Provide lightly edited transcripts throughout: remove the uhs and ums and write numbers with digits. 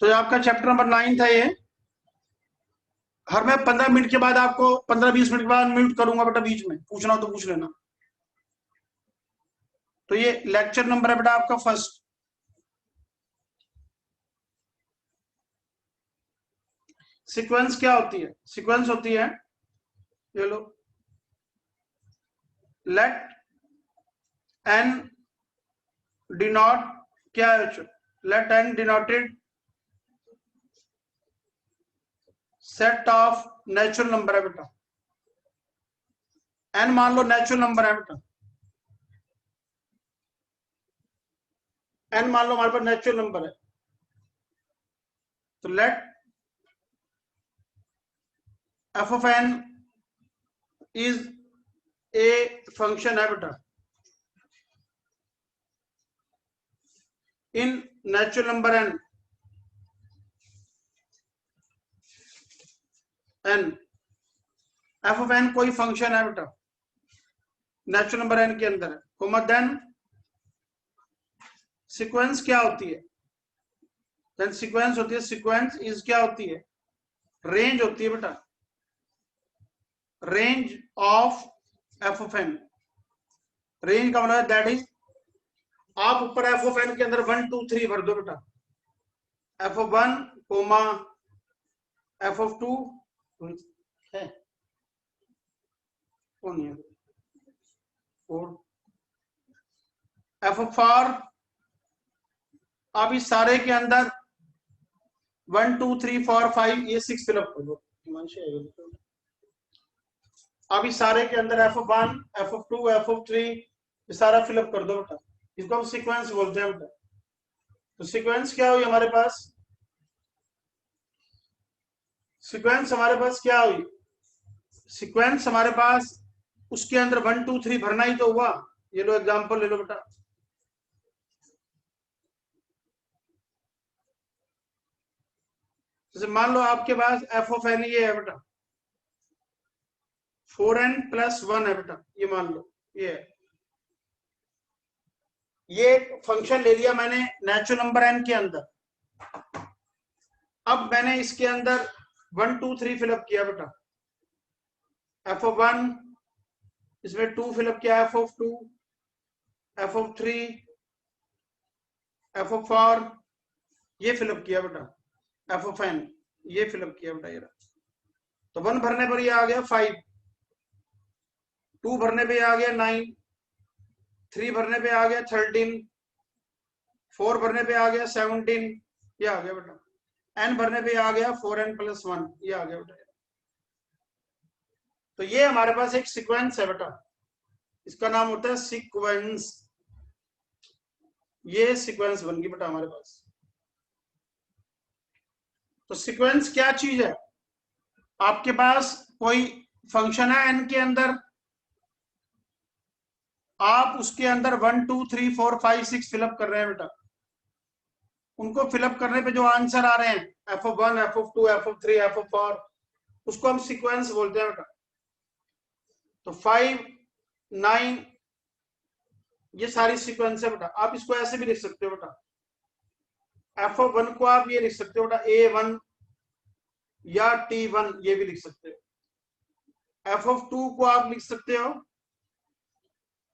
तो आपका chapter number 9 था ये। हर मैं 15 मिनट के बाद आपको 15-20 मिनट के बाद म्यूट करूंगा बेटा, बीच में पूछना हो तो पूछ लेना। तो ये लेक्चर नंबर है बेटा आपका फर्स्ट। सीक्वेंस क्या होती है? सीक्वेंस होती है, ये लो, लेट एन डिनोट, क्या है? Let N denoted set of natural number है बेटा। एन मान लो नेचुरल नंबर है बेटा, एन मान लो हमारे पास नेचुरल नंबर है। तो let F of N is a function है बेटा in natural number N, N F of N कोई फंक्शन है बेटा नेचुरल नंबर एन के अंदर है, कोमा देन सीक्वेंस क्या होती है? देन सीक्वेंस होती है, सीक्वेंस इज क्या होती है? रेंज होती है बेटा, range of F of N. Range का मतलब है दैट इज, आप ऊपर एफ ऑफ एन के अंदर 1 2 3 भर दो बेटा, F of 1 coma F of 2 है कौन है, और एफ ऑफ 4। आप इस सारे के अंदर 1 2 3 4 5 ये 6 फिलअप कर दो। अब इस सारे के अंदर F of 1 F of 2 F of 3 ये सारा फिलअप कर दो बेटा, इसको हम सीक्वेंस बोलते हैं बेटा। तो सीक्वेंस क्या हुई हमारे पास? सीक्वेंस हमारे पास क्या हुई? सीक्वेंस हमारे पास उसके अंदर 1 2 3 भरना ही तो हुआ। ये लो एग्जांपल ले लो बेटा, जैसे मान लो आपके पास एफ ऑफ एन ये है बेटा 4n+1 है बेटा, ये मान लो ये है, ये फंक्शन ले लिया मैंने नेचुरल नंबर एन के अंदर। अब मैंने इसके अंदर 1 2 3 फिलअप किया बेटा, एफ ऑफ 1 इसमें 2 फिलअप किया, F of 2 F of 3 F of 4 ये फिलअप किया बेटा, एफ ऑफ एन ये फिलअप किया बेटा ये। तो 1 भरने पर ये आ गया 5, 2 भरने पे आ गया 9, 3 भरने पे आ गया 13, 4 भरने पे आ गया 17, ये आ गया बेटा। n भरने पे आ गया 4n+1, ये आ गया बेटा। तो ये हमारे पास एक सीक्वेंस है बेटा, इसका नाम होता है सीक्वेंस। ये सीक्वेंस बन गई बेटा हमारे पास। तो सीक्वेंस क्या चीज है? आपके पास कोई फंक्शन है n के अंदर, आप उसके अंदर 1 2 3 4 5 6 फिलअप कर रहे हैं बेटा। उनको फिलअप करने पे जो आंसर आ रहे हैं F of 1 F of 2 F of 3 F of 4, उसको हम सीक्वेंस बोलते हैं बेटा। तो 5 9 ये सारी सीक्वेंस है बेटा। आप इसको ऐसे भी लिख सकते हो बेटा, एफ ऑफ 1 को आप ये लिख सकते हो बेटा A1 या T1 ये भी लिख सकते हो। एफ ऑफ 2 को आप लिख सकते हो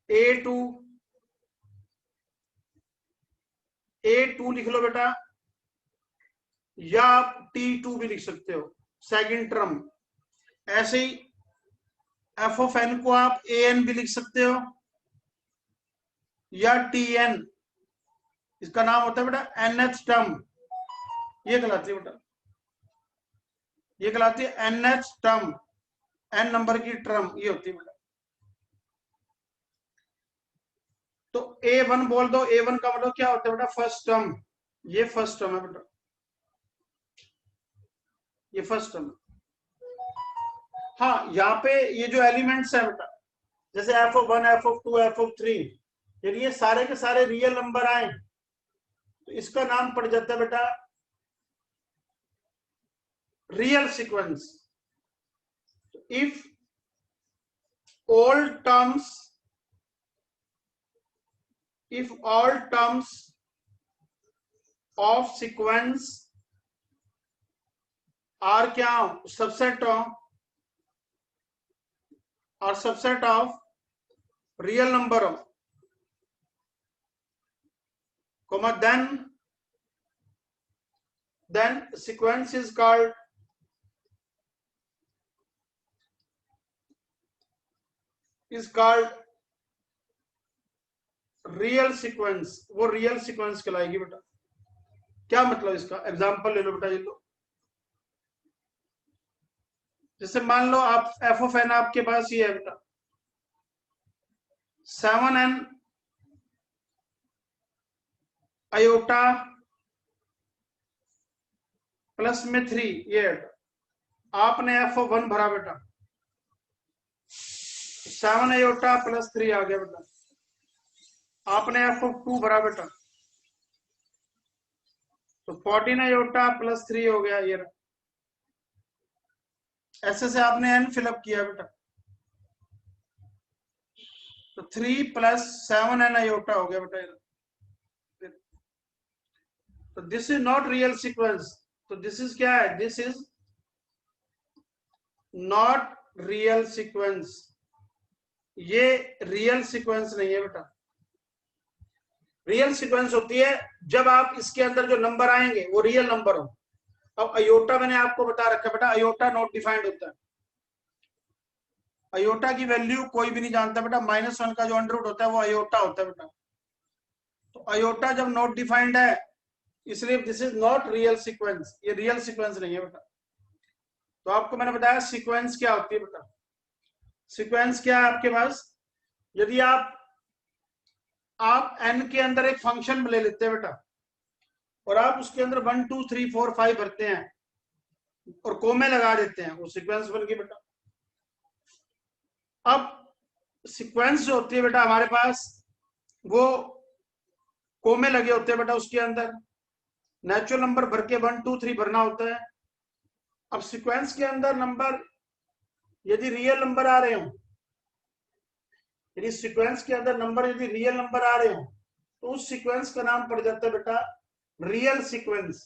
A2 लिख लो बेटा, या आप T2 भी लिख सकते हो सेकंड टर्म। ऐसे ही एफ ऑफ एन को आप AN भी लिख सकते हो या TN, इसका नाम होता है बेटा nth टर्म, ये कहलाती है बेटा, ये कहलाती है nth टर्म, n नंबर की टर्म ये होती है बेटा। तो A1 बोल दो, A1 का मतलब क्या होता है बेटा? फर्स्ट टर्म, ये फर्स्ट टर्म है बेटा, ये फर्स्ट टर्म। हाँ, यहाँ पे ये जो एलिमेंट्स है बेटा, जैसे F of 1 F of 2 F of 3, यदि ये सारे के सारे रियल नंबर आए तो इसका नाम पड़ जाता है बेटा real sequence. If all terms of sequence are क्या हो, सबसेट हो और सबसेट ऑफ रियल नंबर हो, comma then sequence is called real sequence, वो रियल सीक्वेंस कहलाएगी बेटा। क्या मतलब इसका, एग्जांपल ले लो बेटा, ये लो, जैसे मान लो आप एफ ऑफ एन आपके पास ये है बेटा 7n आयोटा प्लस में 3, ये आपने एफ ऑफ 1 भरा बेटा, 7 आयोटा प्लस 3 आ गया बेटा, आपने एफ ऑफ 2 भरा बेटा, तो 14 आयोटा प्लस 3 हो गया, ये ऐसे से आपने एन फिलअप किया बेटा, तो 3 प्लस 7n आयोटा हो गया बेटा। तो this is not real sequence, तो दिस इज क्या है, this is not real sequence, ये रियल सीक्वेंस नहीं है बेटा। रियल सीक्वेंस होती है जब आप इसके अंदर जो नंबर आएंगे वो रियल नंबर हो। अब अयोटा मैंने आपको बता रखा बेटा, अयोटा नॉट डिफाइंड होता है, अयोटा की वैल्यू कोई भी नहीं जानता बेटा, -1 का जो अंडर रूट होता है वो अयोटा होता है बेटा। तो अयोटा जब नॉट डिफाइंड है इसलिए this is not real sequence, ये रियल सीक्वेंस नहीं है बेटा। तो आपको मैंने बताया सीक्वेंस क्या होती है बेटा, सीक्वेंस क्या है आपके पास, यदि आप n के अंदर एक फंक्शन ले लेते हैं बेटा और आप उसके अंदर 1 2 3 4 5 भरते हैं और कोमे लगा देते हैं, वो सीक्वेंस बन गई बेटा। अब सीक्वेंस जो होती है बेटा हमारे पास वो कोमे लगे होते हैं बेटा, उसके अंदर नेचुरल नंबर भर के 1 2 3 भरना होता है। अब सीक्वेंस के अंदर नंबर यदि रियल नंबर आ रहे हो, यदि सीक्वेंस के अंदर नंबर यदि रियल नंबर आ रहे हो तो उस सीक्वेंस का नाम पड़ जाता है बेटा रियल सीक्वेंस।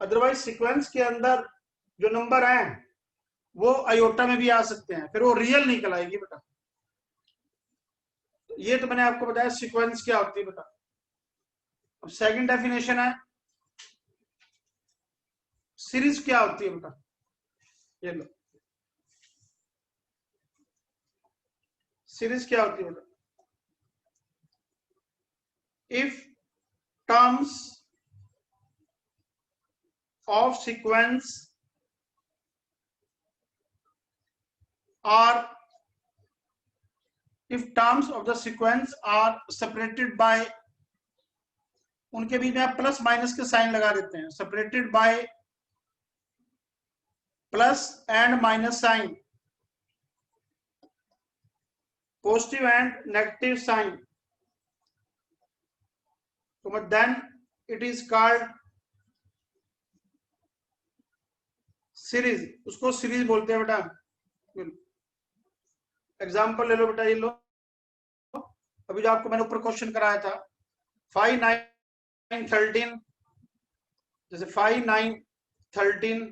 अदरवाइज सीक्वेंस के अंदर जो नंबर हैं वो अयोटा में भी आ सकते हैं, फिर वो रियल नहीं कहलाएगी बेटा। तो ये तो मैंने आपको बताया सीक्वेंस क्या होती है बेटा। अब सेकंड डेफिनेशन है सीरीज क्या होती है बेटा, ये लो, सीरीज क्या होती है बेटा, if terms of sequence are if terms of the sequence are separated by, उनके बीच में आप प्लस माइनस के साइन लगा देते हैं, separated by plus and minus sign, positive and negative sign, तो then it is called series, उसको series बोलते हैं बेटा। एग्जांपल ले लो बेटा, ये लो, अभी जो आपको मैंने ऊपर क्वेश्चन कराया था 5 9 13, जैसे 5 9 13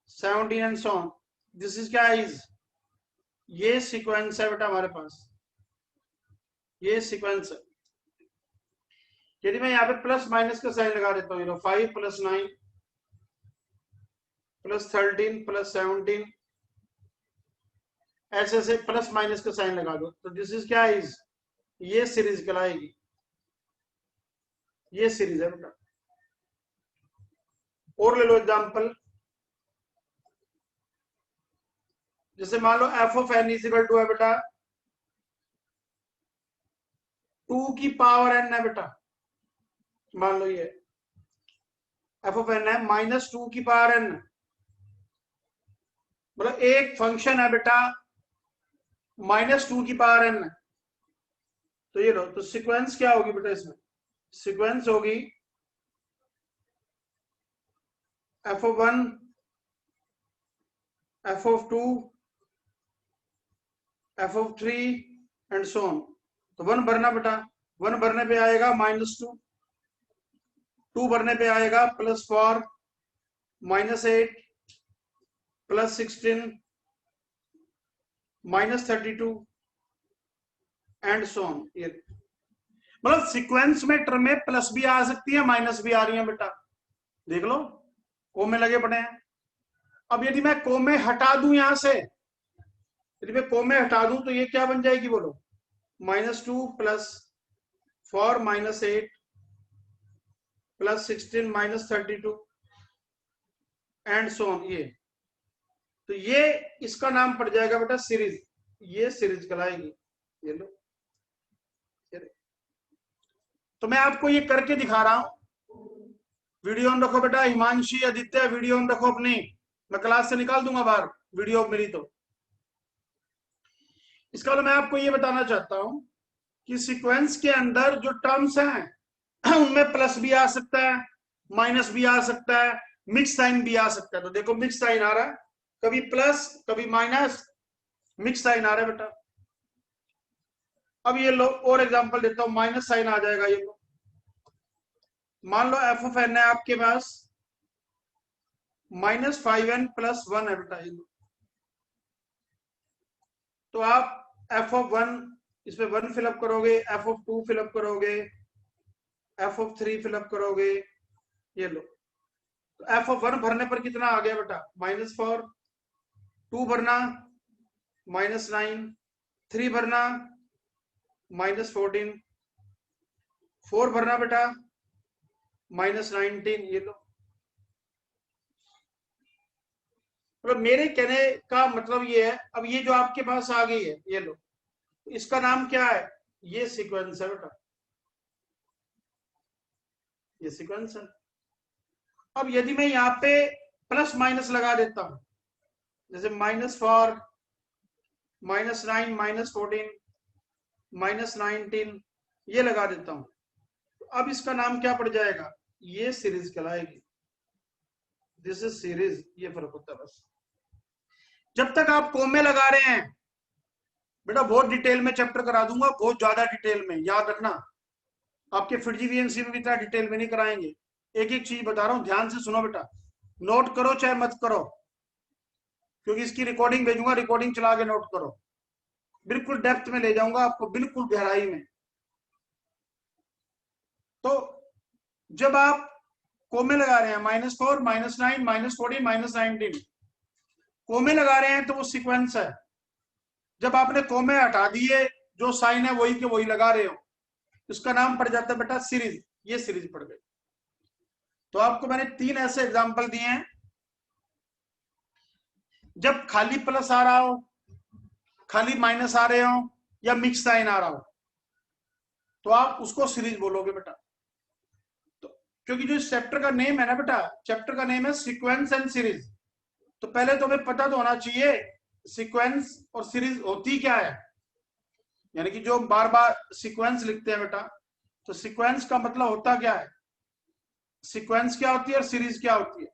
17 and so on, this is क्या इज, ये सीक्वेंस है बेटा हमारे पास, ये सीक्वेंस है। यदि मैं यहाँ पे प्लस माइनस का साइन लगा देता हूँ, 5 प्लस 9 प्लस 13 प्लस 17, ऐसे ऐसे प्लस माइनस का साइन लगा दो, तो दिस इज क्या इज, ये सीरीज कहलाएगी, ये सीरीज है बेटा। और ले लो एग्जांपल, जैसे मान लो f of N is equal to है बेटा 2 की पावर n है बेटा, मान लो ये एफ ऑफ एन है -2 की पावर n, मतलब एक फंक्शन है बेटा -2 की पावर n, तो ये लो, तो सीक्वेंस क्या होगी बेटा, इसमें सीक्वेंस होगी F of 1 F of 2 F of 3 and so on. तो 1 भरना बेटा, 1 भरने पे आएगा -2, 2 भरने पे आएगा +4, -8 +16 -32 एंड सो ऑन। ये मतलब सीक्वेंस में टर्म में प्लस भी आ सकती है, माइनस भी आ रही है बेटा, देख लो को में लगे पड़े हैं। अब यदि मैं को में हटा दूं यहां से, यदि मैं को में हटा दूं तो ये क्या बन जाएगी बोलो, -2 +4 -8 +16 -32 एंड सो ऑन। ये तो ये इसका नाम पड़ जाएगा बेटा सीरीज, ये सीरीज कहलाएगी। ये लो, तो मैं आपको ये करके दिखा रहा हूं। वीडियो ऑन रखो बेटा, हिमांशी आदित्य वीडियो ऑन रखो अपनी, मैं क्लास से निकाल दूंगा बाहर वीडियो मेरी। तो इसका मतलब मैं आपको ये बताना चाहता हूं कि सीक्वेंस के अंदर जो टर्म्स हैं उनमें प्लस भी आ सकता है, माइनस भी आ सकता है, मिक्स साइन भी आ सकता है। तो देखो मिक्स साइन आ रहा है, कभी प्लस कभी माइनस, मिक्स साइन आ रहा है बेटा। अब ये लो और एग्जांपल देता हूं, माइनस साइन आ जाएगा। ये लो मान लो एफ ऑफ एन है आपके पास -5n + 1 है बेटा। ये लो तो आप एफ ऑफ 1 इसमें 1 फिलअप करोगे, एफ ऑफ 2 फिलअप करोगे, एफ ऑफ 3 फिलअप करोगे। ये लो तो एफ ऑफ 1 भरने पर कितना आ गया बेटा, -4, 2 भरना -9, 3 भरना -14, 4 भरना बेटा -19। ये लो मतलब मेरे कहने का मतलब ये है, अब ये जो आपके पास आ गई है, ये लो इसका नाम क्या है, ये सीक्वेंस है बेटा, ये सीक्वेंस है। अब यदि मैं यहाँ पे प्लस माइनस लगा देता हूं, जैसे -4 -9 -14 -19 ये लगा देता हूं, तो अब इसका नाम क्या पड़ जाएगा, ये सीरीज कहलाएगी। दिस इज सीरीज, ये फर्क होता है बस। जब तक आप कोमे लगा रहे हैं बेटा, बहुत डिटेल में चैप्टर करा दूंगा, बहुत ज्यादा डिटेल में, याद रखना। आपके फिर जीवीएमसी में भी इतना डिटेल में नहीं कराएंगे, एक एक चीज बता रहा हूं, ध्यान से सुनो बेटा, नोट करो चाहे मत करो, क्योंकि इसकी रिकॉर्डिंग भेजूंगा, रिकॉर्डिंग चला के नोट करो। बिल्कुल डेप्थ में ले जाऊंगा आपको, बिल्कुल गहराई में। तो जब आप कोमे लगा रहे हैं -4 -9 -14 -19 कोमे लगा रहे हैं तो वो सीक्वेंस है। जब आपने कोमे हटा दिए, जो साइन है वही के वही लगा रहे हो, इसका नाम पड़ जाता है बेटा सीरीज, ये सीरीज पड़ गई। तो आपको मैंने 3 ऐसे एग्जांपल दिए हैं, जब खाली प्लस आ रहा हो, खाली माइनस आ रहे हो, या मिक्स साइन आ रहा हो, तो आप उसको सीरीज बोलोगे बेटा। तो क्योंकि जो चैप्टर का नेम है ना बेटा, चैप्टर का नेम है सीक्वेंस एंड सीरीज, तो पहले तो हमें पता तो होना चाहिए सीक्वेंस और सीरीज होती क्या है। यानी कि जो बार बार सीक्वेंस लिखते हैं बेटा, तो सीक्वेंस का मतलब होता क्या है, सीक्वेंस क्या होती है और सीरीज क्या होती है।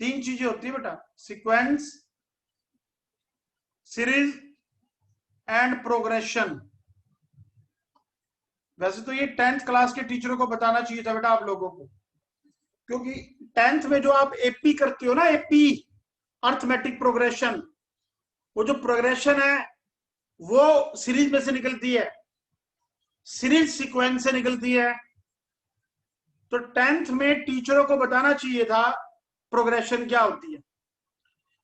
3 चीजें होती है बेटा, सीक्वेंस, सीरीज एंड प्रोग्रेशन। वैसे तो ये 10th क्लास के टीचरों को बताना चाहिए था बेटा आप लोगों को, क्योंकि 10th में जो आप एपी करते हो ना, एपी अर्थमेटिक प्रोग्रेशन, वो जो प्रोग्रेशन है वो सीरीज में से निकलती है, सीरीज सीक्वेंस से निकलती है। तो 10th में टीचरों को बताना चाहिए था प्रोग्रेशन क्या होती है।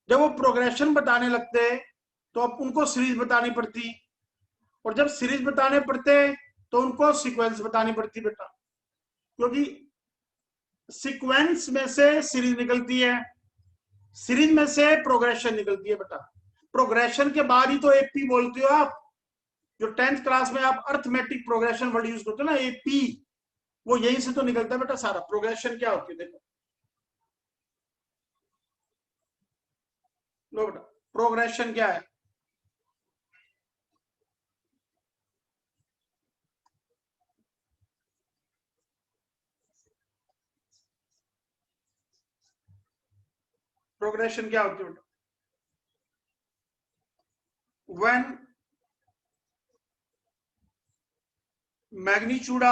जब वो प्रोग्रेशन बताने लगते तो अब उनको सीरीज बतानी पड़ती, और जब सीरीज बताने पड़ते तो उनको सीक्वेंस बतानी पड़ती बेटा, क्योंकि सीक्वेंस में से सीरीज निकलती है, सीरीज में से प्रोग्रेशन निकलती है बेटा। प्रोग्रेशन के बाद ही तो एपी बोलते हो आप। जो 10th क्लास में आप अर्थमेटिक प्रोग्रेशन वर्ड यूज करते हो ना, एपी, वो यहीं से तो निकलता है बेटा सारा। प्रोग्रेशन क्या होती है देखो, लो बेटा प्रोग्रेशन क्या है, प्रोग्रेशन क्या होती है बेटा, when magnitude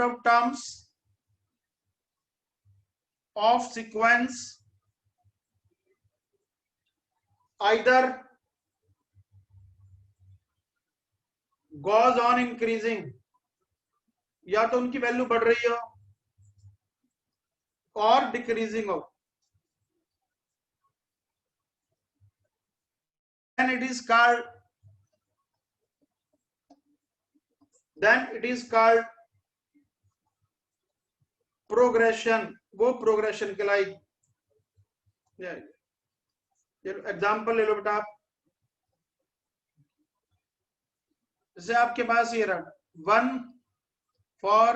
of terms of sequence either goes on increasing, या तो उनकी वैल्यू बढ़ रही हो और डिक्रीजिंग हो, then it is called progression, वो प्रोग्रेशन कहलाएगी। एग्जाम्पल ले लो बेटा आप, जैसे आपके पास ये रहा 1 4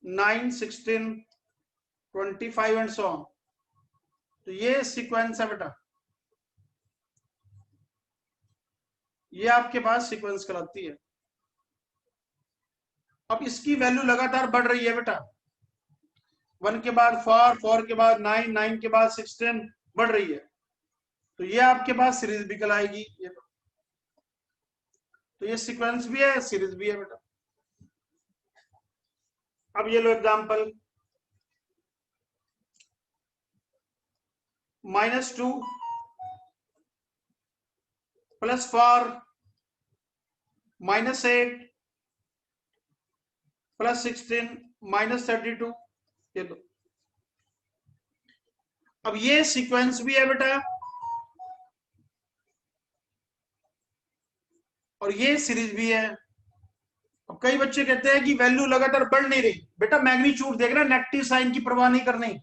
9 16 25 एंड सो ऑन, तो ये सीक्वेंस है बेटा, ये आपके पास सीक्वेंस कहलाती है। अब इसकी वैल्यू लगातार बढ़ रही है बेटा, 1 के बाद 4, 4 के बाद 9, 9 के बाद 16 बढ़ रही है, तो ये आपके पास सीरीज भी कहलाएगी। ये तो ये सीक्वेंस भी है, सीरीज भी है बेटा। अब ये लो एग्जांपल, -2 +4 -8 +16 -32, ये लो। अब ये सीक्वेंस भी है बेटा और ये सीरीज भी है। अब कई बच्चे कहते हैं कि वैल्यू लगातार बढ़ नहीं रही, बेटा मैग्नीट्यूड देखना, नेगेटिव साइन की परवाह नहीं करनी,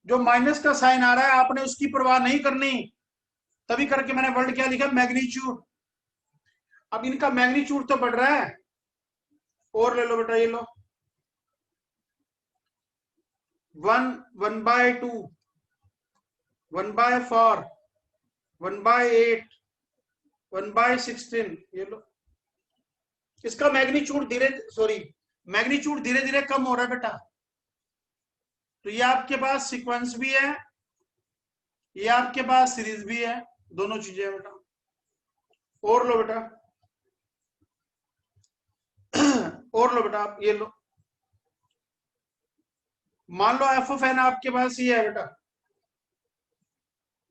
जो माइनस का साइन आ रहा है आपने उसकी परवाह नहीं करनी, तभी करके मैंने वर्ड क्या लिखा, मैग्नीट्यूड। अब इनका मैग्नीट्यूड तो बढ़ रहा है, और ले लो बेटा, ये लो 1 1/2 1/4 1/8 1/16, ये लो। इसका मैग्नीट्यूड मैग्नीट्यूड धीरे धीरे कम हो रहा है बेटा, तो ये आपके पास सीक्वेंस भी है, ये आपके पास सीरीज भी है, दोनों चीजें है बेटा। और लो बेटा और लो बेटा आप, ये लो, मान लो एफ ऑफ एन आपके पास ये है बेटा,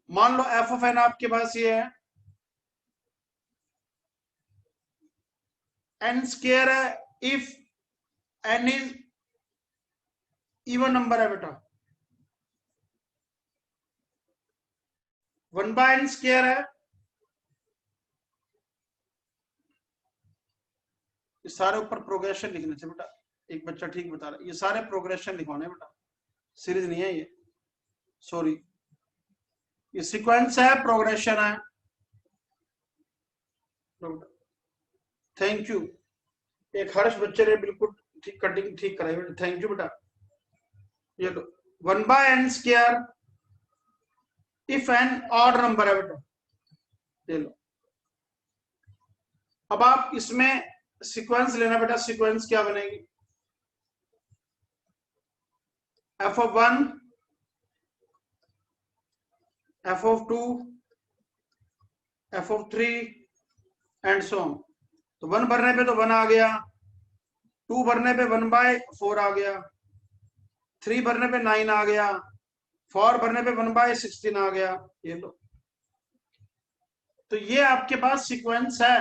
मान लो एफ ऑफ एन आपके पास ये है, एन स्क्वायर है if N is even number है बेटा, 1/n स्क्वायर है, ये सारे ऊपर प्रोग्रेशन लिखने से बेटा, एक बच्चा ठीक बता रहा है, ये सारे प्रोग्रेशन लिखवाने बेटा, सीरीज नहीं है ये, सॉरी, ये सीक्वेंस है, प्रोग्रेशन है। थैंक यू, एक हर्ष बच्चे ने बिल्कुल ठीक कटिंग ठीक कराई बेटा, थैंक यू बेटा। ये लो 1/n square if N odd number है बेटा, ये लो। अब आप इसमें सीक्वेंस लेना बेटा, सीक्वेंस क्या बनेगी, f of 1 f of 2 f of 3 and so on. तो 1 भरने पे तो 1 आ गया, 2 भरने पे 1/4 आ गया, 3 भरने पे 9 आ गया, 4 भरने पे 1/16 आ गया, ये लो। तो ये आपके पास सीक्वेंस है,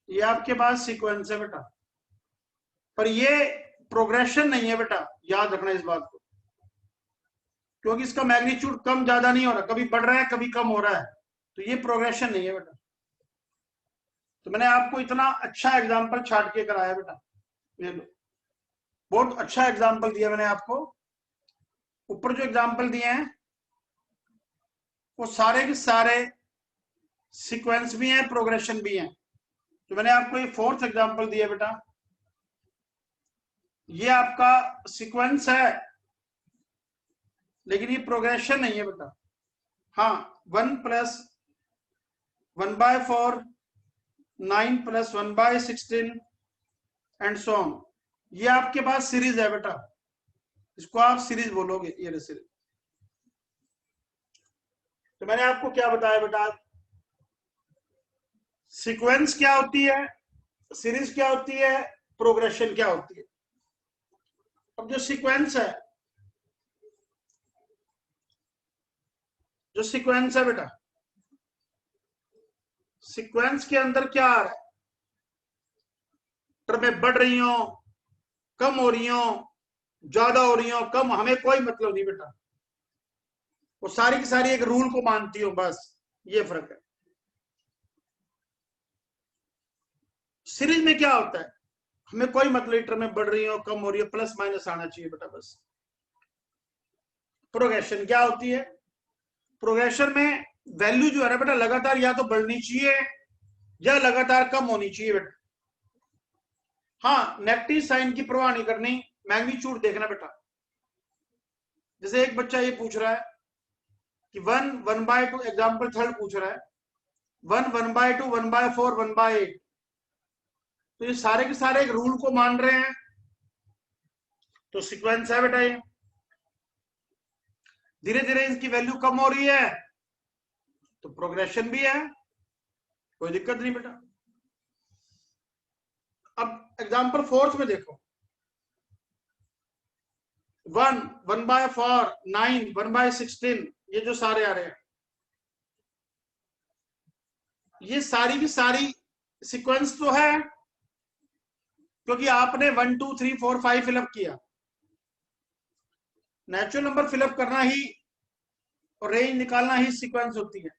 ये आपके पास सीक्वेंस है बेटा, पर ये प्रोग्रेशन नहीं है बेटा, याद रखना इस बात को, क्योंकि इसका मैग्नीट्यूड कम ज्यादा नहीं हो रहा, कभी बढ़ रहा है कभी कम हो रहा है, तो ये प्रोग्रेशन नहीं है बेटा। तो मैंने आपको इतना अच्छा एग्जाम्पल छाट के कराया बेटा, ये लो, बहुत अच्छा एग्जाम्पल दिया मैंने आपको। ऊपर जो एग्जाम्पल दिए हैं वो सारे के सारे सीक्वेंस भी हैं, प्रोग्रेशन भी हैं। तो मैंने आपको ये 4th एग्जाम्पल दिया बेटा, ये आपका सीक्वेंस है लेकिन ये प्रोग्रेशन नहीं है बेटा। हाँ, 1 + 1/4 9 + 1/16 एंड सो ऑन, ये आपके पास सीरीज है बेटा, इसको आप सीरीज बोलोगे, ये सीरीज। तो मैंने आपको क्या बताया बेटा, सीक्वेंस क्या होती है, सीरीज क्या होती है, प्रोग्रेशन क्या होती है। अब जो सीक्वेंस है, बेटा, सीक्वेंस के अंदर क्या आ रहा है? टर्में बढ़ रही हो, कम हो रही हो, ज्यादा हो रही हो, कम, हमें कोई मतलब नहीं बेटा। वो सारी की सारी एक रूल को मानती हो, बस ये फर्क है। सीरीज में क्या होता है, हमें कोई मतलब टर्में बढ़ रही हो, कम हो रही हो, प्लस माइनस आना चाहिए बेटा, बस। प्रोग्रेशन क्या होती है? प्रोग्रेशन में वैल्यू जो है ना बेटा, लगातार या तो बढ़नी चाहिए या लगातार कम होनी चाहिए बेटा। हाँ, नेगेटिव साइन की परवाह नहीं करनी, मैग्नीट्यूड देखना बेटा। जैसे एक बच्चा ये पूछ रहा है कि 1/2, एग्जाम्पल थर्ड पूछ रहा है 1/2, 1/4, 1/8, तो ये सारे के सारे एक रूल को मान रहे हैं, तो सीक्वेंस है बेटा ये। धीरे धीरे इसकी वैल्यू कम हो रही है तो प्रोग्रेशन भी है, कोई दिक्कत नहीं बेटा। अब एग्जाम्पल फोर्थ में देखो, 1, 1/4, 9, 1/16, ये जो सारे आ रहे हैं, ये सारी की सारी सीक्वेंस तो है, क्योंकि आपने 1 2 3 4 5 फिलअप किया। नेचुरल नंबर फिलअप करना ही और रेंज निकालना ही सीक्वेंस होती है।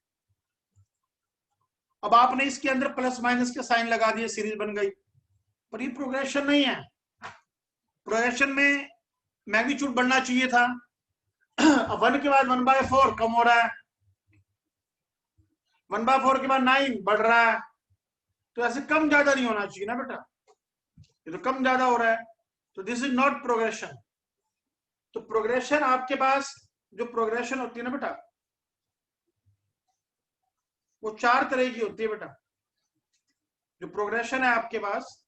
अब आपने इसके अंदर प्लस माइनस के साइन लगा दिए, सीरीज बन गई, पर ये प्रोग्रेशन नहीं है। प्रोग्रेशन में मैग्नीट्यूड बढ़ना चाहिए था। अब 1 के बाद 1/4 कम हो रहा है, 1/4 के बाद 9 बढ़ रहा है, तो ऐसे कम ज्यादा नहीं होना चाहिए ना बेटा, ये तो कम ज्यादा हो रहा है, तो दिस इज नॉट प्रोग्रेशन। तो प्रोग्रेशन आपके पास, जो प्रोग्रेशन होती है ना बेटा, वो 4 तरह की होती है बेटा। जो प्रोग्रेशन है आपके पास,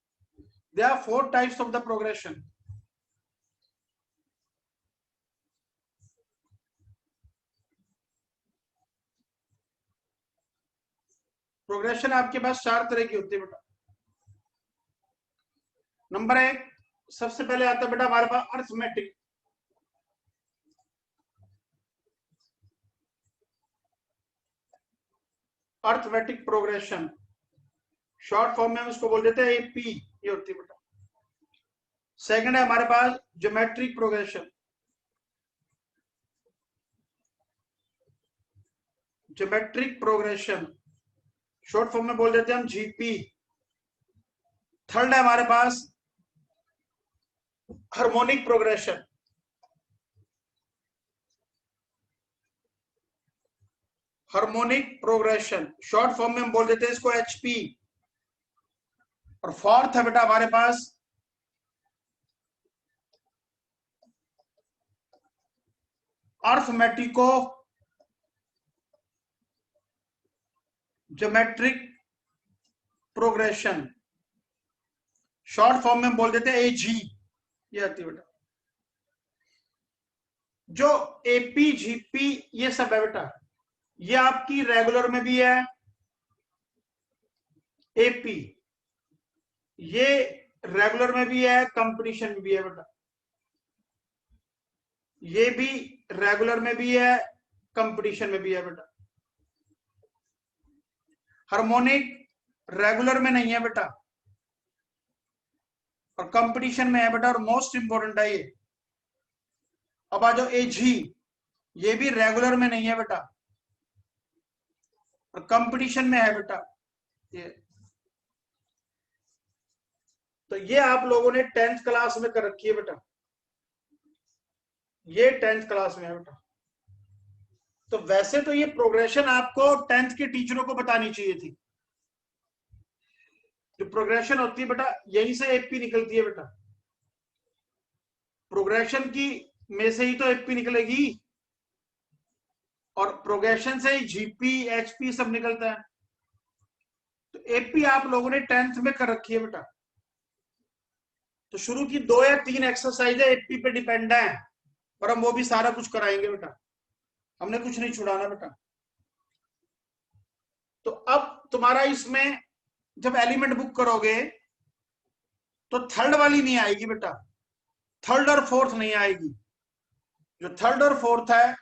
they are 4 types of the progression. Progression आपके पास 4 तरह की होती है बेटा। नंबर 1, सबसे पहले आता है बेटा हमारे पास arithmetic. Arithmetic progression, short form में उसको बोल देते हैं एपी, ये होती है बेटा। सेकंड है हमारे पास geometric progression. Geometric progression short form में बोल देते हैं हम जीपी। थर्ड है हमारे पास harmonic progression. Harmonic progression short form में हम बोल देते हैं इसको एचपी। और फोर्थ है बेटा हमारे पास arithmetico geometric progression, short form में हम बोल देते हैं एजी, ये आती है बेटा। जो एपी जीपी ये सब है बेटा, ये आपकी रेगुलर में भी है। एपी ये रेगुलर में भी है, कंपटीशन में भी है बेटा। ये भी रेगुलर में भी है, कंपटीशन में भी है बेटा। हार्मोनिक रेगुलर में नहीं है बेटा और कंपटीशन में है बेटा, और मोस्ट इंपोर्टेंट है ये। अब आ जाओ एजी, ये भी रेगुलर में नहीं है बेटा और कंपटीशन में है बेटा ये। तो ये आप लोगों ने 10th क्लास में कर रखी है बेटा, ये 10th क्लास में है बेटा। तो वैसे तो ये प्रोग्रेशन आपको 10th के टीचरों को बतानी चाहिए थी। जो प्रोग्रेशन होती है बेटा, यहीं से एपी निकलती है बेटा। प्रोग्रेशन की में से ही तो एपी निकलेगी और प्रोग्रेशन से ही जीपी एचपी सब निकलता है। तो एपी आप लोगों ने 10th में कर रखी है बेटा। तो शुरू की 2 या 3 एक्सरसाइज एपी पे डिपेंड है, और हम वो भी सारा कुछ कराएंगे बेटा, हमने कुछ नहीं छुड़ाना बेटा। तो अब तुम्हारा इसमें जब एलिमेंट बुक करोगे तो थर्ड वाली नहीं आएगी बेटा, थर्ड और फोर्थ नहीं आएगी। जो थर्ड और फोर्थ है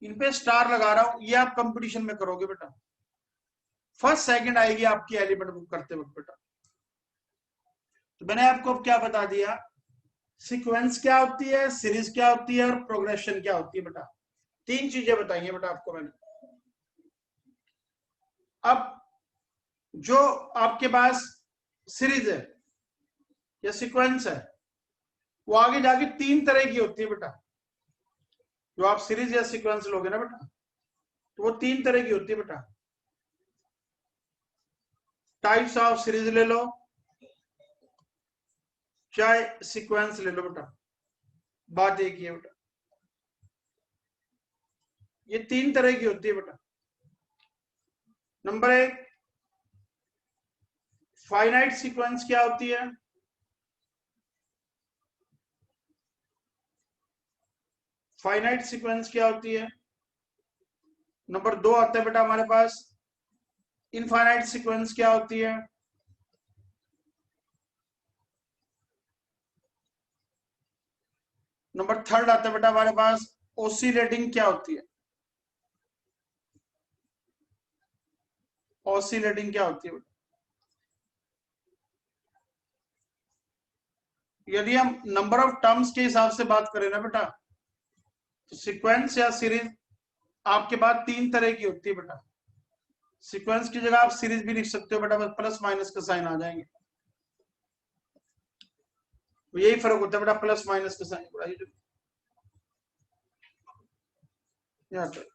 इन पे स्टार लगा रहा हूं, ये आप कंपटीशन में करोगे बेटा। फर्स्ट सेकंड आएगी आपकी एलिमेंट बुक करते वक्त बेटा। तो मैंने आपको अब क्या बता दिया, सीक्वेंस क्या होती है, सीरीज क्या होती है और प्रोग्रेशन क्या होती है बेटा। तीन चीजें बताई हैं बेटा आपको मैंने। अब जो आपके पास सीरीज है या सीक्वेंस है वो आगे जाके तीन तरह की होती है बेटा। जो आप सीरीज या सीक्वेंस लोगे ना बेटा तो वो तीन तरह की होती है बेटा। टाइप्स ऑफ सीरीज ले लो चाहे सीक्वेंस ले लो बेटा, बात एक ही है बेटा। ये तीन तरह की होती है बेटा। नंबर एक, फाइनाइट सीक्वेंस क्या होती है? फाइनाइट सीक्वेंस क्या होती है? नंबर दो आता है बेटा हमारे पास इनफाइनाइट सीक्वेंस क्या होती है? नंबर थर्ड आता है बेटा हमारे पास ओसिलेटिंग क्या होती है? ऑसिलेटिंग क्या होती है बेटा? यदि हम नंबर ऑफ टर्म्स के हिसाब से बात करें ना बेटा तो सीक्वेंस या सीरीज आपके पास तीन तरह की होती है बेटा। सीक्वेंस की जगह आप सीरीज भी लिख सकते हो बेटा, बस प्लस माइनस का साइन आ जाएंगे। तो यही फर्क होता है बेटा, प्लस माइनस का साइन बड़ा यहाँ पे।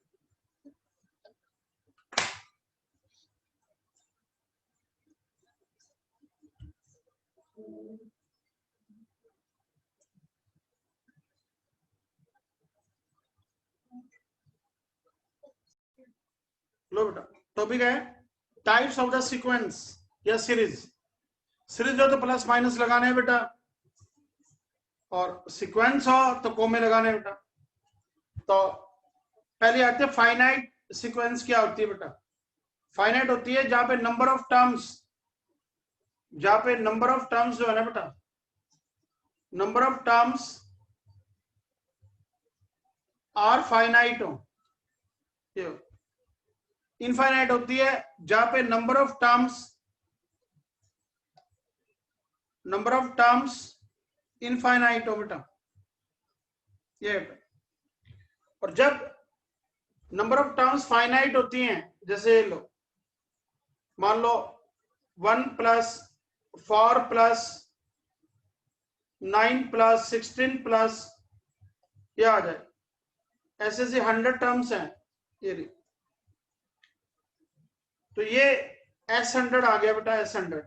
लो बेटा, टॉपिक है टाइप्स ऑफ द सीक्वेंस या सीरीज। सीरीज हो तो प्लस माइनस लगाने हैं बेटा, और सीक्वेंस हो तो कोमे लगाने हैं बेटा। तो पहले आते हैं फाइनाइट सीक्वेंस क्या होती है बेटा। फाइनाइट होती है जहां पे नंबर ऑफ टर्म्स, जहां पे नंबर ऑफ टर्म्स जो है ना बेटा, number of terms are finite हो। इनफाइनाइट होती है जहां पे नंबर ऑफ टर्म्स इनफाइनाइट हो बेटा, ये बेटा। और जब नंबर ऑफ टर्म्स फाइनाइट होती हैं, जैसे लो मान लो 1 प्लस 4 प्लस 9 प्लस 16 प्लस ये आ जाए, ऐसे ऐसे 100 टर्म्स हैं ये। तो ये S100 आ गया बेटा, S100।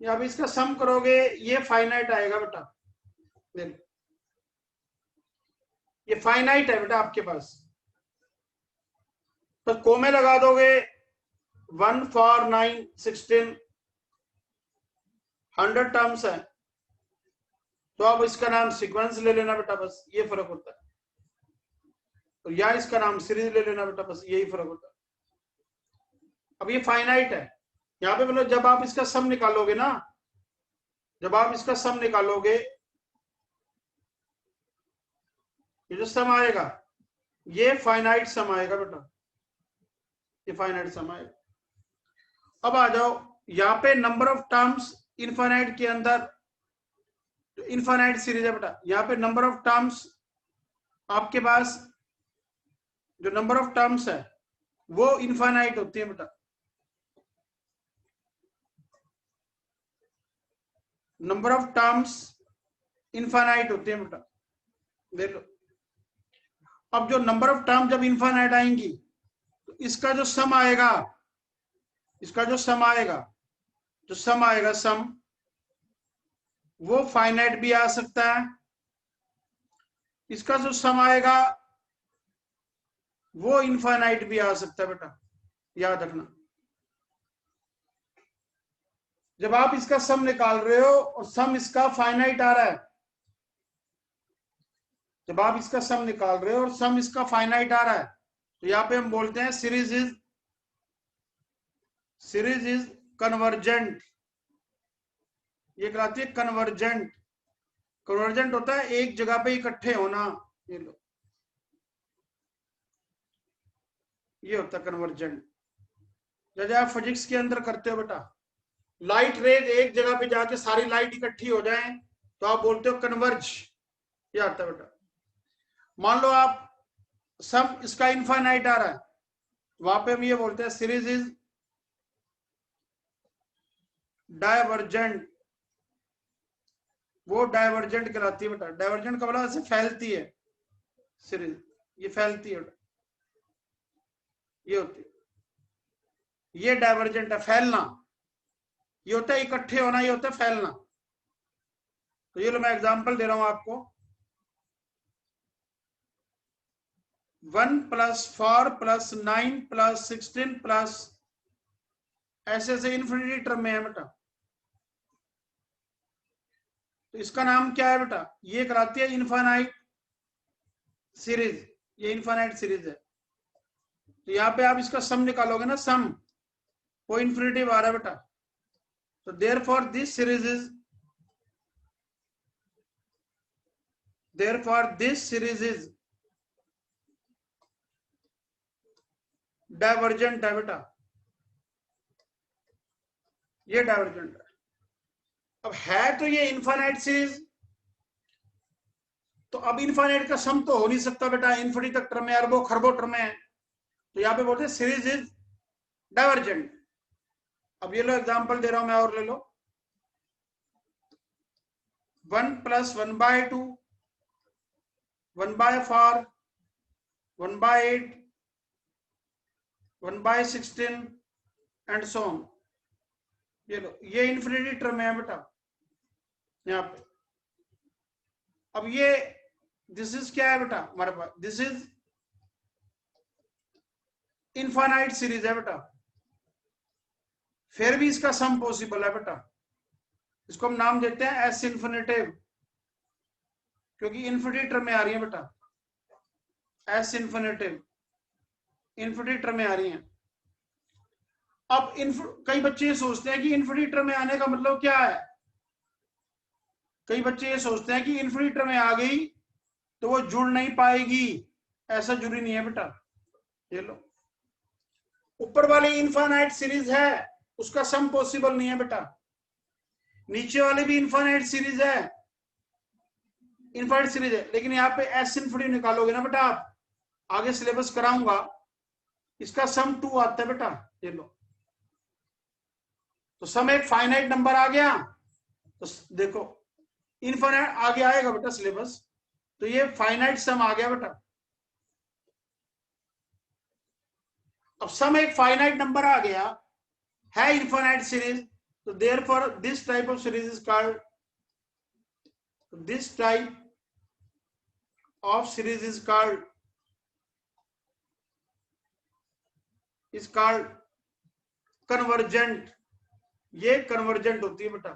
या अब इसका सम करोगे ये फाइनाइट आएगा बेटा। ये फाइनाइट है बेटा आपके पास। तो कोमे लगा दोगे 1 4 9 16 100 टर्म्स है, तो अब इसका नाम सीक्वेंस ले लेना बेटा, बस ये फर्क होता है। और या इसका नाम सीरीज ले लेना बेटा, बस यही फर्क होता है। अब ये फाइनाइट है यहाँ पे, मतलब जब आप इसका सम निकालोगे ना, जब आप इसका सम निकालोगे ये जो सम आएगा ये फाइनाइट सम आएगा बेटा, ये फाइनाइट सम आएगा। अब आ जाओ यहाँ पे नंबर ऑफ टर्म्स इनफाइनाइट के अंदर, इनफाइनाइट सीरीज है बेटा। यहाँ पे नंबर ऑफ टर्म्स आपके पास, जो नंबर ऑफ टर्म्स है वो इनफाइनाइट होती है बेटा। नंबर ऑफ टर्म्स इनफाइनाइट होते हैं बेटा, देख लो। अब जो नंबर ऑफ टर्म जब इनफाइनाइट आएंगी तो इसका जो सम आएगा, इसका जो सम आएगा, जो सम आएगा सम, वो फाइनाइट भी आ सकता है। इसका जो सम आएगा वो इनफाइनाइट भी आ सकता है बेटा, याद रखना। जब आप इसका सम निकाल रहे हो और सम इसका फाइनाइट आ रहा है, जब आप इसका सम निकाल रहे हो और सम इसका फाइनाइट आ रहा है, तो यहां पे हम बोलते हैं सीरीज इज कन्वर्जेंट। ये कहलाती है कन्वर्जेंट। कन्वर्जेंट होता है एक जगह पे इकट्ठे होना, ये लो, ये होता है कन्वर्जेंट। जैसे आप फिजिक्स के अंदर करते हो बेटा, लाइट रेज एक जगह पे जाके सारी लाइट इकट्ठी हो जाए तो आप बोलते हो कन्वर्ज, ये आता है बेटा। मान लो आप सब इसका इनफाइनाइट आ रहा है, वहां पे हम ये बोलते हैं सीरीज इज डायवर्जेंट, वो डायवर्जेंट कहलाती है बेटा। डायवर्जेंट का मतलब ऐसे फैलती है सीरीज, ये फैलती है बेटा, ये होती है, ये डायवर्जेंट है, फैलना। ये होता है इकट्ठे होना, ये होता है फैलना। तो ये लो मैं एग्जांपल दे रहा हूं आपको, 1 + 4 + 9 + 16 प्लस ऐसे ऐसे इन्फिनिटी टर्म में है बेटा। तो इसका नाम क्या है बेटा, ये कराती है इनफाइनाइट सीरीज, ये इनफाइनाइट सीरीज है। तो यहाँ पे आप इसका सम निकालोगे ना, सम वो इन्फिनिटी आ रहा है बेटा। तो therefore this series is, therefore this series is divergent है बेटा, ये डाइवर्जेंट है। अब है तो ये इनफाइनाइट सीरीज, तो अब इनफाइनाइट का सम तो हो नहीं सकता बेटा, इन्फिनिटी तक टर्म है, अरबों खरबों टर्म है, तो यहाँ पे बोलते हैं सीरीज इज डाइवर्जेंट। अब ये लो एग्जांपल दे रहा हूं मैं, और ले लो, 1 + 1/2, 1/4, 1/8, 1/16 एंड सो ऑन। ये लो, ये इन्फिनिटी टर्म है बेटा यहाँ पे। अब ये दिस इज क्या है बेटा हमारे पास, दिस इज इनफाइनाइट सीरीज है बेटा, फिर भी इसका सम पॉसिबल है बेटा। इसको हम नाम देते हैं एस इन्फिनिटिव, क्योंकि इन्फिनिटी टर्म में आ रही है बेटा, एस इन्फिनिटिव, इन्फिनिटी टर्म में आ रही है। अब कई बच्चे ये सोचते हैं कि इन्फिनिटी टर्म में आने का मतलब क्या है, कई बच्चे ये सोचते हैं कि इन्फिनिटी टर्म में आ गई तो वो जुड़ नहीं पाएगी, ऐसा जरूरी नहीं है बेटा। ये लो, ऊपर वाली इनफाइनाइट सीरीज है, उसका सम पॉसिबल नहीं है बेटा, नीचे वाली भी इनफाइनाइट सीरीज है, इनफाइनाइट सीरीज है, लेकिन यहाँ पे एस इन्फिनिटी निकालोगे ना बेटा आप, आगे सिलेबस कराऊंगा, इसका सम 2 आता है बेटा। ये लो, तो सम एक फाइनाइट नंबर आ गया, तो देखो इनफाइनाइट आगे आएगा बेटा सिलेबस, तो ये फाइनाइट सम आ गया बेटा। अब सम एक फाइनाइट नंबर आ गया है, इनफाइनाइट सीरीज, तो therefore this type of series is called, this type of series is called convergent, ये कन्वर्जेंट होती है बेटा।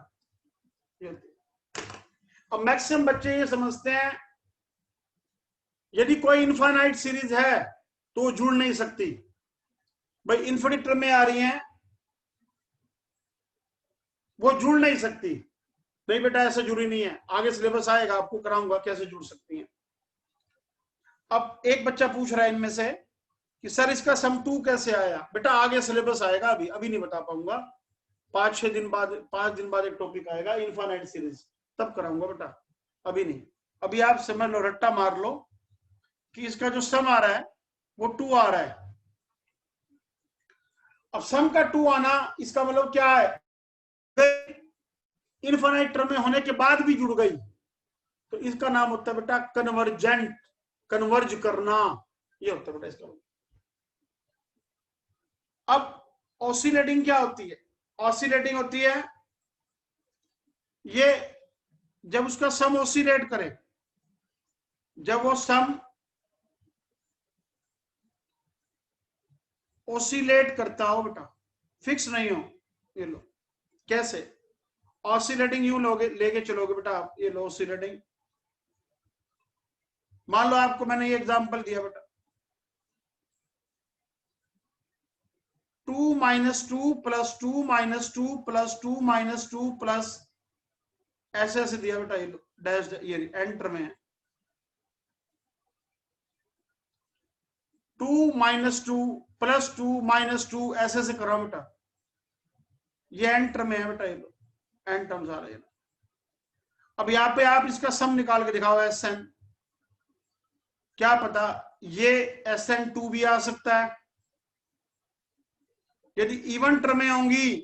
अब मैक्सिमम बच्चे ये समझते हैं यदि कोई इनफाइनाइट सीरीज है तो जुड़ नहीं सकती, भाई इन्फिनिटी टर्म में आ रही हैं वो जुड़ नहीं सकती। नहीं बेटा ऐसा जरूरी नहीं है, आगे सिलेबस आएगा आपको कराऊंगा कैसे जुड़ सकती हैं। अब एक बच्चा पूछ रहा है इनमें से कि सर इसका सम 2 कैसे आया, बेटा आगे सिलेबस आएगा, अभी नहीं बता पाऊंगा, 5-6 दिन बाद, 5 दिन बाद एक टॉपिक आएगा इनफाइनाइट सीरीज, तब कराऊंगा बेटा, अभी नहीं। अभी आप समझ लो, रट्टा मार लो कि इसका जो सम आ रहा है वो 2 आ रहा है। अब सम का 2 आना इसका मतलब क्या है, इनफाइनाइट टर्म में होने के बाद भी जुड़ गई, तो इसका नाम होता है बेटा कन्वर्जेंट, कन्वर्ज करना, ये होता है बेटा इसका। अब ऑसिलेटिंग क्या होती है, ऑसिलेटिंग होती है ये जब उसका सम ऑसिलेट करे, जब वो सम ऑसिलेट करता हो बेटा, फिक्स नहीं हो। ये लो कैसे, ऑसिलेटिंग यूं लोगे, लेके चलोगे बेटा आप, ये लो ऑसिलेटिंग, मान लो आपको मैंने ये एग्जांपल दिया बेटा, 2 - 2 + 2 - 2 + 2 - 2 प्लस ऐसे ऐसे दिया बेटा, ये लो डैश ये एंटर में है 2 -2 +2 -2 ऐसे से करो बेटा, ये एंटर में है बेटा, ये लो एन टर्म्स आ रहे हैं। अब यहाँ पे आप इसका सम निकाल के दिखाओ SN, क्या पता ये SN2 भी आ सकता है। यदि इवन टर्में होंगी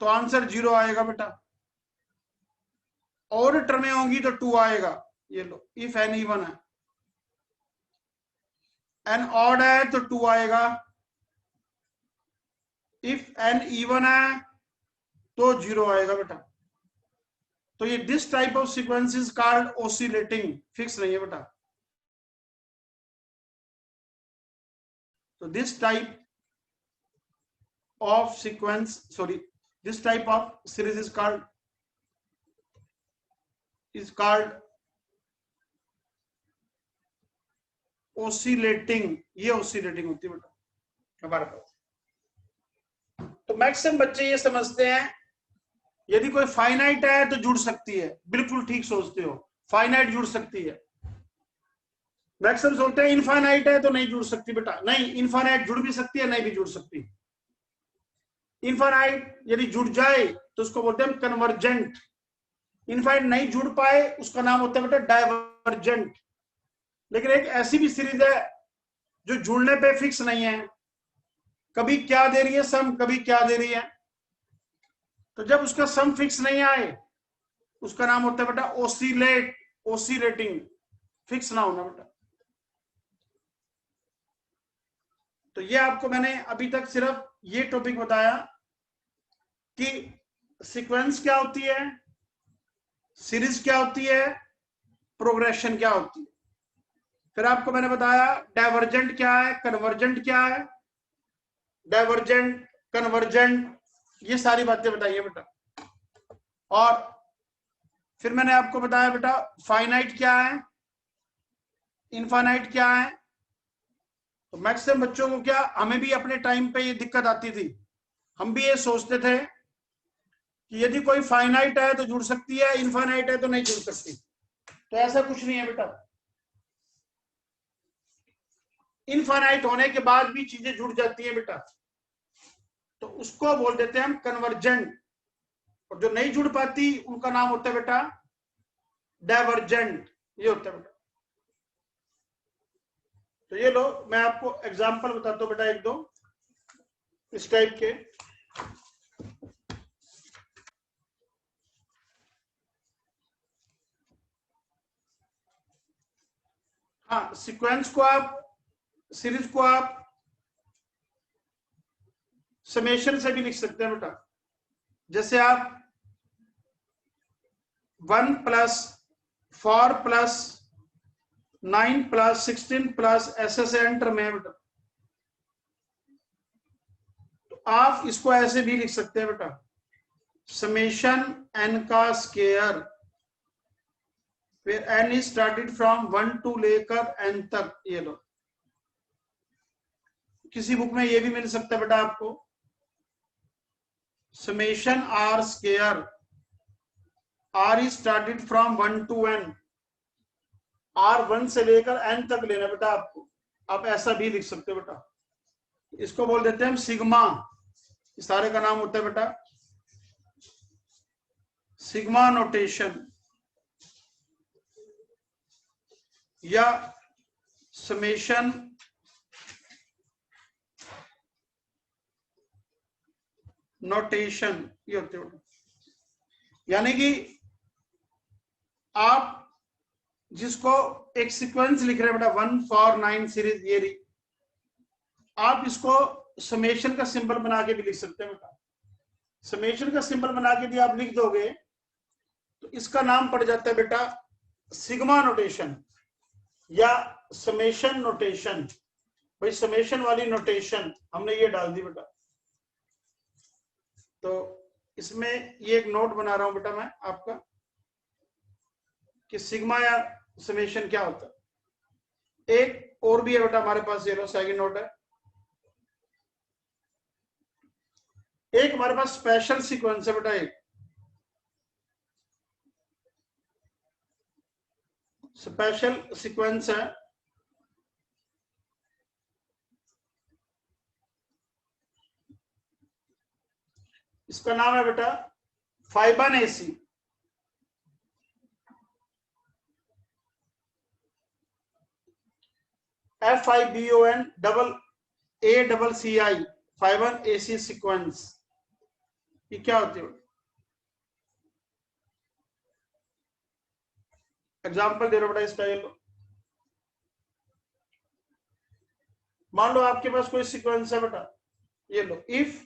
तो आंसर 0 आएगा बेटा, और टर्में होंगी तो 2 आएगा। ये लो इफ एन इवन है, एन ऑड है तो 2 आएगा, इफ एन इवन है तो 0 आएगा बेटा। तो ये this type of sequence is called oscillating, fix नहीं है बेटा। तो this type of sequence, sorry, this type of series is called oscillating। ये oscillating होती है बेटा हमारे पास। तो मैक्सिमम बच्चे ये समझते हैं यदि कोई फाइनाइट है तो जुड़ सकती है, बिल्कुल ठीक सोचते हो, फाइनाइट जुड़ सकती है। मैक्सिमम सोचते हैं इनफाइनाइट है तो नहीं जुड़ सकती बेटा, नहीं, इनफाइनाइट जुड़ भी सकती है, नहीं भी जुड़ सकती। इनफाइनाइट यदि जुड़ जाए तो उसको बोलते हैं कन्वर्जेंट, इनफाइनाइट नहीं जुड़ पाए उसका नाम होता है बेटा डाइवर्जेंट। लेकिन एक ऐसी भी सीरीज है जो जुड़ने पे फिक्स नहीं है, कभी क्या दे रही है सम, कभी क्या दे रही है। तो जब उसका सम फिक्स नहीं आए उसका नाम होता है बेटा ओसिलेटिंग, फिक्स ना होना बेटा। तो ये आपको मैंने अभी तक सिर्फ ये टॉपिक बताया कि सीक्वेंस क्या होती है, सीरीज क्या होती है, प्रोग्रेशन क्या होती है। फिर आपको मैंने बताया डाइवर्जेंट क्या है, कन्वर्जेंट क्या है, डाइवर्जेंट, कन्वर्जेंट, ये सारी बातें बताइए बेटा। और फिर मैंने आपको बताया बेटा फाइनाइट क्या है, इनफाइनाइट क्या है। तो मैक्सिमम बच्चों को क्या, हमें भी अपने टाइम पे ये दिक्कत आती थी, हम भी ये सोचते थे कि यदि कोई फाइनाइट है तो जुड़ सकती है, इनफाइनाइट है तो नहीं जुड़ सकती। तो ऐसा कुछ नहीं है बेटा, इनफाइनाइट होने के बाद भी चीजें जुड़ जाती है बेटा, तो उसको बोल देते हैं हम कन्वर्जेंट। और जो नहीं जुड़ पाती उनका नाम होता है बेटा डाइवर्जेंट, ये होता है बेटा। तो ये लो मैं आपको एग्जांपल बताता हूं बेटा, एक दो इस टाइप के। हाँ, सीक्वेंस को आप, सीरीज को आप समेशन से भी लिख सकते हैं बेटा। जैसे आप 1 + 4 + 9 + 16 + ऐसे से एंटर में है बेटा, तो आप इसको ऐसे भी लिख सकते हैं बेटा, समेशन n का स्क्वायर, फिर n is started from 1 to लेकर n तक। ये लो किसी बुक में ये भी मिल सकता है बेटा आपको, summation r square, r is started from 1 to n, r 1 से लेकर n तक लेना बेटा आपको, आप ऐसा भी लिख सकते हो बेटा। इसको बोल देते हैं हम सिग्मा, इस सारे का नाम होता है बेटा सिग्मा नोटेशन या समेशन नोटेशन, ये होते हैं। यानी कि आप जिसको एक सीक्वेंस लिख रहे हैं बेटा 1 4 9 सीरीज, ये रही, आप इसको समेशन का सिंबल बना के भी लिख सकते हैं बेटा। समेशन का सिंबल बना के भी आप लिख दोगे तो इसका नाम पड़ जाता है बेटा सिग्मा नोटेशन या समेशन नोटेशन। भाई समेशन वाली नोटेशन हमने ये डाल दी बेटा। तो इसमें ये एक नोट बना रहा हूं बेटा मैं आपका कि सिग्मा या समेशन क्या होता है। एक और भी है बेटा हमारे पास, ये लो सेकंड नोट है। एक हमारे पास स्पेशल सीक्वेंस है बेटा, एक स्पेशल सीक्वेंस है। इसका नाम है बेटा Fibonacci. FIBON Fibonacci sequence. ये क्या होती है? एग्जाम्पल दे रहा बेटा इसका। ये लो, मान लो आपके पास कोई सीक्वेंस है बेटा, ये लो, इफ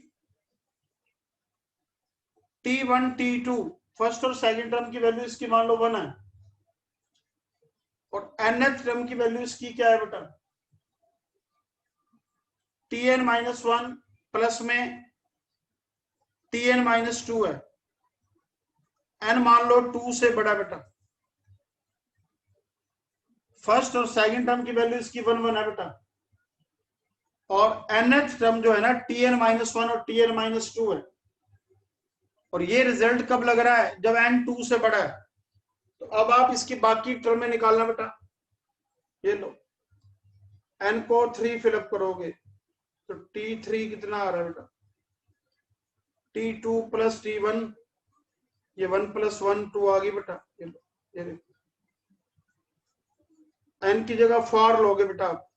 T1 T2 फर्स्ट और सेकंड टर्म की वैल्यू इसकी मान लो 1 है, और nth टर्म की वैल्यू इसकी क्या है बेटा, Tn-1 प्लस में Tn-2 है, n मान लो 2 से बड़ा बेटा। फर्स्ट और सेकंड टर्म की वैल्यू इसकी 1 है बेटा, और nth टर्म जो है ना Tn-1 और Tn-2 है, और ये रिजल्ट कब लग रहा है, जब n 2 से बड़ा है। तो अब आप इसकी बाकी टर्म में निकालना बेटा। ये लो, n को 3 फिलअप करोगे तो T3 कितना आ रहा है बेटा, T2 प्लस T1, ये 1 + 1 2 आ गई बेटा। ये लो, ये देखो, n की जगह 4 लोगे बेटा आप,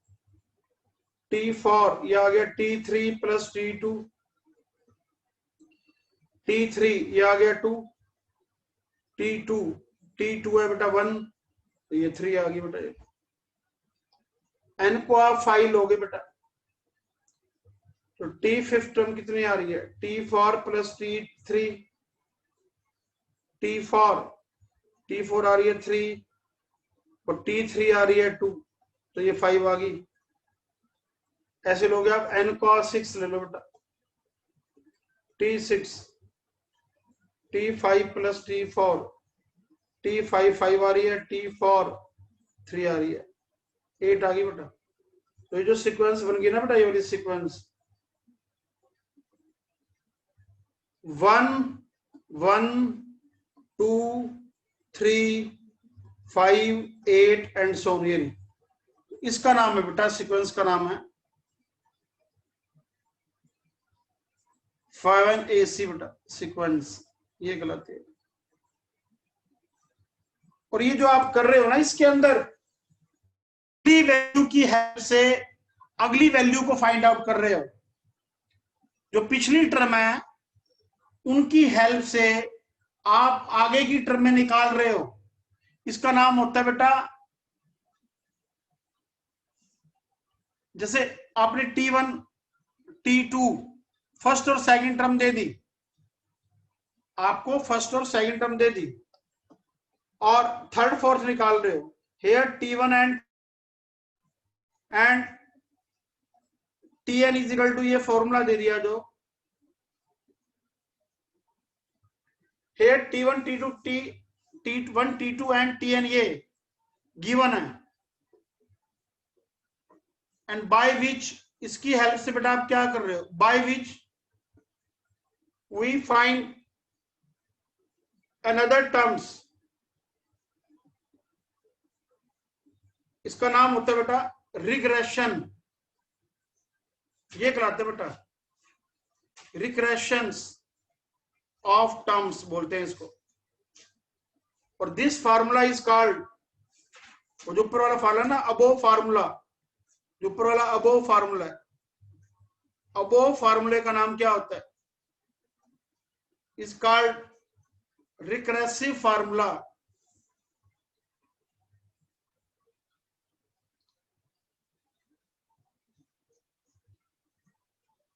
T4 ये आ गया, T3 प्लस T2, T3 ये आ गया 2, T2 है बेटा 1, तो ये 3 आ गई बेटा। ये n को आप 5 लोगे बेटा, तो T5 टर्म कितनी आ रही है, T4 प्लस T3, T4 आ रही है 3, और T3 आ रही है 2, तो ये 5 आ गई। ऐसे लोगे आप, n को 6 ले लो बेटा, T6, T5 plus T4, T5 5 आ रही है, T4 3 आ रही है, 8 आ गई बेटा। तो ये जो सीक्वेंस बन गई ना बेटा, ये वाली सीक्वेंस 1 1 2 3 5 8 एंड सो ऑन। ये इसका नाम है बेटा, सीक्वेंस का नाम है फाइबन एसी बेटा सीक्वेंस। ये गलत है। और ये जो आप कर रहे हो ना, इसके अंदर अगली वैल्यू की हेल्प से अगली वैल्यू को फाइंड आउट कर रहे हो। जो पिछली टर्म है उनकी हेल्प से आप आगे की टर्म में निकाल रहे हो। इसका नाम होता है बेटा, जैसे आपने T1 T2 फर्स्ट और सेकंड टर्म दे दी, आपको फर्स्ट और सेकंड टर्म दे दी, और थर्ड फोर्थ निकाल रहे हो। Here T1 and Tn is equal to, ये फॉर्मूला दे दिया जो here T1 T2 T1 T2 and Tn ये गिवन है, एंड बाय विच, इसकी हेल्प से बेटा आप क्या कर रहे हो, by which we find another terms. इसका नाम होता है बेटा रिग्रेशन। ये कहलाते बेटा रिग्रेशंस ऑफ टर्म्स बोलते हैं इसको। और दिस फार्मूला इज कॉल्ड, वो जो ऊपर वाला फार्मूला ना, अबोव फार्मूला, जो ऊपर वाला अबोव फार्मूला है, अबोव फार्मूले का नाम क्या होता है, is called recursive formula.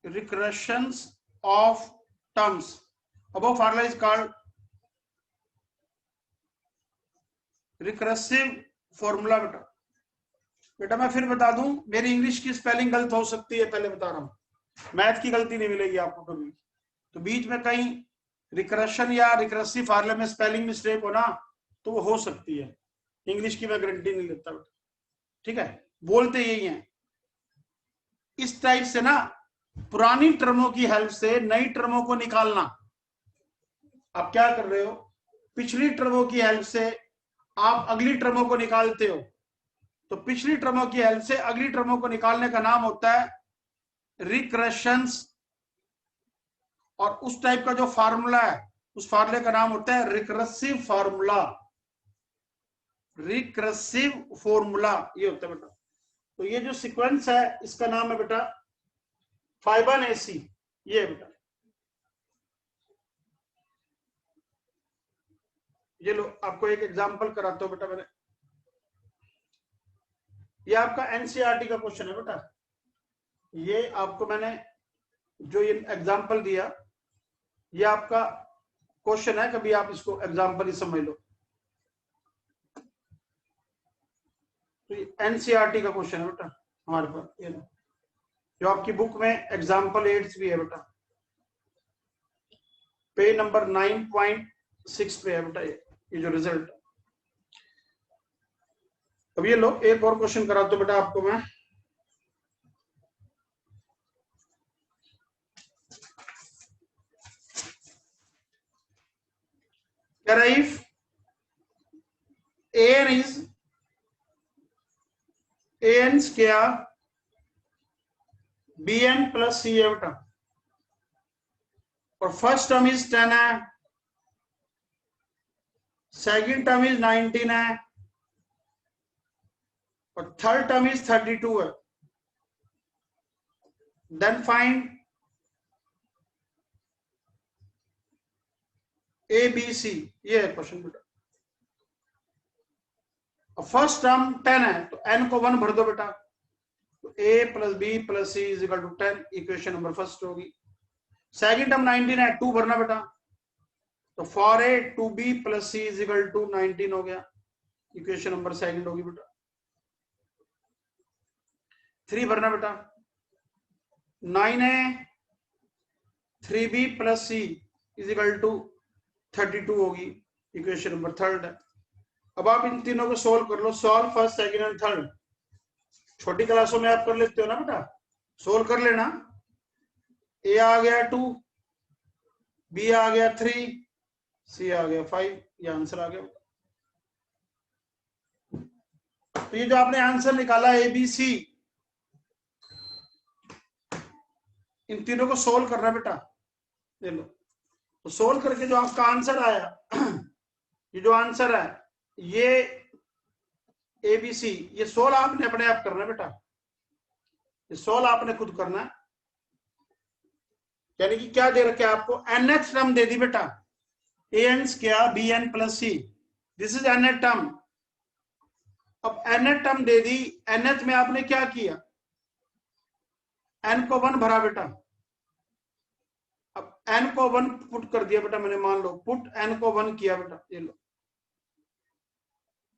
Regressions of terms. Above formula is called recursive formula। बेटा मैं फिर बता दूं, मेरी इंग्लिश की स्पेलिंग गलत हो सकती है, पहले बता रहा हूं, मैथ की गलती नहीं मिलेगी आपको कभी। तो बीच में कहीं रिकरेशन या रिकरेसिव फार्मूला में स्पेलिंग मिस्टेक हो ना, तो वो हो सकती है। इंग्लिश की मैं गारंटी नहीं लेता बेटा, ठीक है, बोलते यही है। इस टाइप से ना पुरानी टर्मों की हेल्प से नई टर्मों को निकालना। आप क्या कर रहे हो, पिछली टर्मों की हेल्प से आप अगली टर्मों को निकालते हो, तो पिछली टर्मों की हेल्प से अगली टर्मों को निकालने का नाम होता है रिकरेशंस, और उस टाइप का जो फार्मूला है उस फार्मूले का नाम होता है रिकर्सिव फार्मूला। रिकर्सिव फॉर्मूला ये होता है बेटा। तो ये जो सीक्वेंस है इसका नाम है बेटा Fibonacci, ये बेटा। ये लो आपको एक एग्जांपल कराता हूं बेटा मैंने, ये आपका एनसीईआरटी का क्वेश्चन है बेटा। ये आपको मैंने जो ये एग्जांपल दिया ये आपका क्वेश्चन है, कभी आप इसको एग्जांपल ही समझ लो। तो ये एनसीईआरटी का क्वेश्चन है बेटा हमारे पास, ये जो आपकी बुक में एग्जांपल 8 भी है बेटा, पेज नंबर 9.6 पे है बेटा ये जो रिजल्ट। अब ये लो एक और क्वेश्चन करा तो बेटा आपको मैं, कह रहा if an is an square bn plus c है बेटा, और फर्स्ट टर्म इज 10 है, सेकंड टर्म इज 19 है, और थर्ड टर्म इज 32 है, then find A B C, ये है क्वेश्चन बेटा। फर्स्ट टर्म 10 है तो n को 1 भर दो बेटा, तो a plus B plus C is equal to 10, equation number first होगी। सेकंड टर्म 19 है, 2 भरना बेटा, तो four a 2b plus C is equal to 19 हो गया, इक्वेशन नंबर सेकंड होगी बेटा। 3 भरना बेटा, 9a 3b plus C is equal to 32 होगी, इक्वेशन नंबर थर्ड है। अब आप इन तीनों को सोल्व कर लो, solve first second and third. छोटी क्लासों में आप कर लेते हो ना बेटा, सोल्व कर लेना। ए आ गया 2, बी आ गया 3, सी आ गया 5, ये आंसर आ गया। तो ये जो आपने आंसर निकाला ए बी सी, इन तीनों को सोल्व करना बेटा। ले लो, तो सोल्व करके जो आपका आंसर आया, ये जो आंसर है ये ए बी सी, ये सोल्व आपने अपने आप करना बेटा, ये सोल्व आपने खुद करना। यानी कि क्या दे रखे आपको, nth टर्म दे दी बेटा, an square bn plus C, this is nth term. अब nth टर्म दे दी, nth में आपने क्या किया, n को 1 भरा बेटा। अब n को 1 पुट कर दिया बेटा मैंने, मान लो पुट n को 1 किया बेटा, ये लो,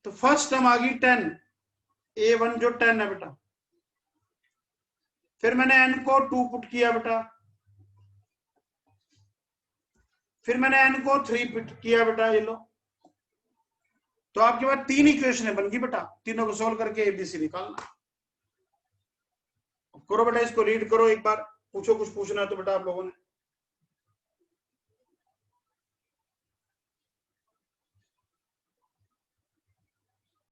तो फर्स्ट टर्म आ गई 10, a1 जो 10 है बेटा। फिर मैंने n को 2 पुट किया बेटा, फिर मैंने n को 3 पुट किया बेटा, ये लो, तो आपके पास 3 इक्वेशन बन गई बेटा। तीनों को सोल्व करके एबीसी निकालना। करो बेटा, इसको रीड करो एक बार, पूछो कुछ पूछना है तो बेटा आप लोगों ने।